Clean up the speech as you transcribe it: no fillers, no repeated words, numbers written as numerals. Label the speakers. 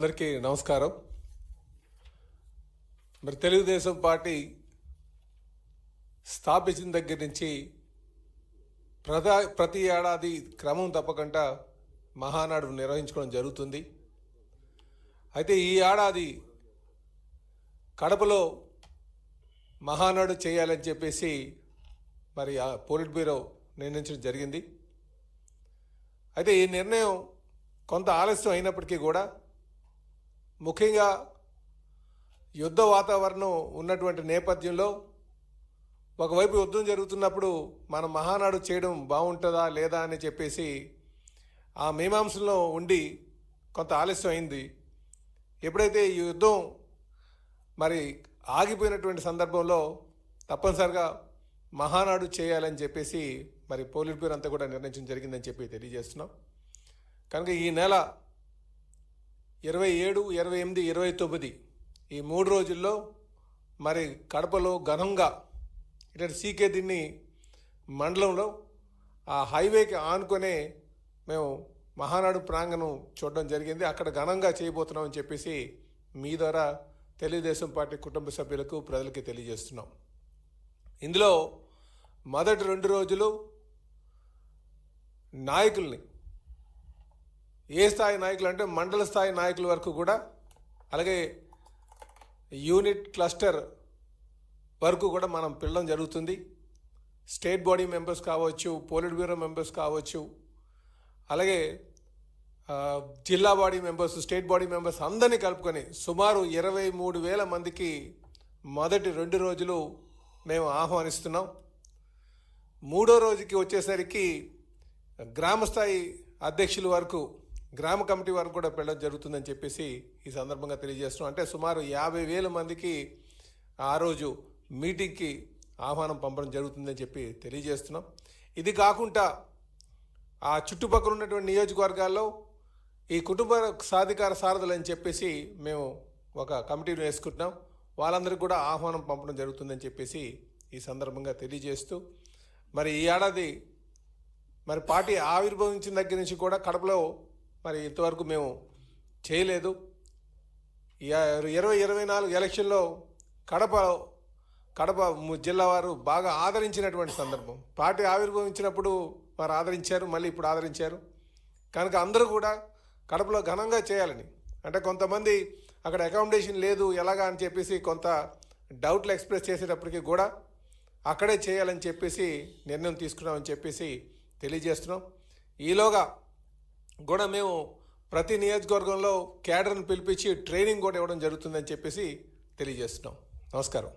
Speaker 1: అందరికీ నమస్కారం. మరి తెలుగుదేశం పార్టీ స్థాపించిన దగ్గర నుంచి ప్రతి ఏడాది క్రమం తప్పకుండా మహానాడు నిర్వహించుకోవడం జరుగుతుంది. అయితే ఈ ఏడాది కడపలో మహానాడు చేయాలని చెప్పేసి మరి ఆ పోలిట్ బ్యూరో నిర్ణయించడం జరిగింది. అయితే ఈ నిర్ణయం కొంత ఆలస్యం అయినప్పటికీ కూడా ముఖ్యంగా యుద్ధ వాతావరణం ఉన్నటువంటి నేపథ్యంలో ఒకవైపు యుద్ధం జరుగుతున్నప్పుడు మనం మహానాడు చేయడం బాగుంటుందా లేదా అని చెప్పేసి ఆ మీమాంసలో ఉండి కొంత ఆలస్యం అయింది. ఎప్పుడైతే ఈ యుద్ధం మరి ఆగిపోయినటువంటి సందర్భంలో తప్పనిసరిగా మహానాడు చేయాలని చెప్పేసి మరి పోలిట్ బ్యూరో అంతా కూడా నిర్ణయించడం జరిగిందని చెప్పి తెలియజేస్తున్నాం. కనుక ఈ నెల 27, 28, 29 ఈ 3 రోజుల్లో మరి కడపలో ఘనంగా ఇటు సీకే దిన్ని మండలంలో ఆ హైవేకి ఆనుకొనే మేము మహానాడు ప్రాంగణం చూడడం జరిగింది. అక్కడ ఘనంగా చేయబోతున్నామని చెప్పేసి మీ ద్వారా తెలుగుదేశం పార్టీ కుటుంబ సభ్యులకు ప్రజలకి తెలియజేస్తున్నాం. ఇందులో మొదటి 2 రోజులు నాయకుల్ని ఏ స్థాయి నాయకులు అంటే మండల స్థాయి నాయకుల వరకు కూడా, అలాగే యూనిట్ క్లస్టర్ వరకు కూడా మనం పిలవడం జరుగుతుంది. స్టేట్ బాడీ మెంబర్స్ కావచ్చు, పోలిట్ బ్యూరో మెంబర్స్ కావచ్చు, అలాగే జిల్లా body members, state body members అందరినీ కలుపుకొని సుమారు 23,000 మందికి మొదటి 2 రోజులు మేము ఆహ్వానిస్తున్నాం. 3వ రోజుకి వచ్చేసరికి గ్రామస్థాయి అధ్యక్షుల వరకు, గ్రామ కమిటీ వరకు కూడా వెళ్ళడం జరుగుతుందని చెప్పేసి ఈ సందర్భంగా తెలియజేస్తున్నాం. అంటే సుమారు 50,000 మందికి ఆ రోజు మీటింగ్కి ఆహ్వానం పంపడం జరుగుతుందని చెప్పి తెలియజేస్తున్నాం. ఇది కాకుండా ఆ చుట్టుపక్కల ఉన్నటువంటి నియోజకవర్గాల్లో ఈ కుటుంబ సాధికార సారథులు అని చెప్పేసి మేము ఒక కమిటీని వేసుకుంటున్నాం. వాళ్ళందరికీ కూడా ఆహ్వానం పంపడం జరుగుతుందని చెప్పేసి ఈ సందర్భంగా తెలియజేస్తూ, మరి ఈ ఏడాది మరి పార్టీ ఆవిర్భవించిన దగ్గర నుంచి కూడా కడపలో మరి ఇంతవరకు మేము చేయలేదు. 2024 ఎలక్షన్లో కడప జిల్లా వారు బాగా ఆదరించినటువంటి సందర్భం. పార్టీ ఆవిర్భవించినప్పుడు వారు ఆదరించారు, మళ్ళీ ఇప్పుడు ఆదరించారు. కనుక అందరూ కూడా కడపలో ఘనంగా చేయాలని, అంటే కొంతమంది అక్కడ అకామిడేషన్ లేదు ఎలాగా అని చెప్పేసి కొంత డౌట్లు ఎక్స్ప్రెస్ చేసేటప్పటికీ కూడా అక్కడే చేయాలని చెప్పేసి నిర్ణయం తీసుకున్నామని చెప్పేసి తెలియజేస్తున్నాం. ఈలోగా కూడా మేము ప్రతి నియోజకవర్గంలో క్యాడర్ని పిలిపించి ట్రైనింగ్ కూడా ఇవ్వడం జరుగుతుందని చెప్పేసి తెలియజేస్తున్నాం. నమస్కారం.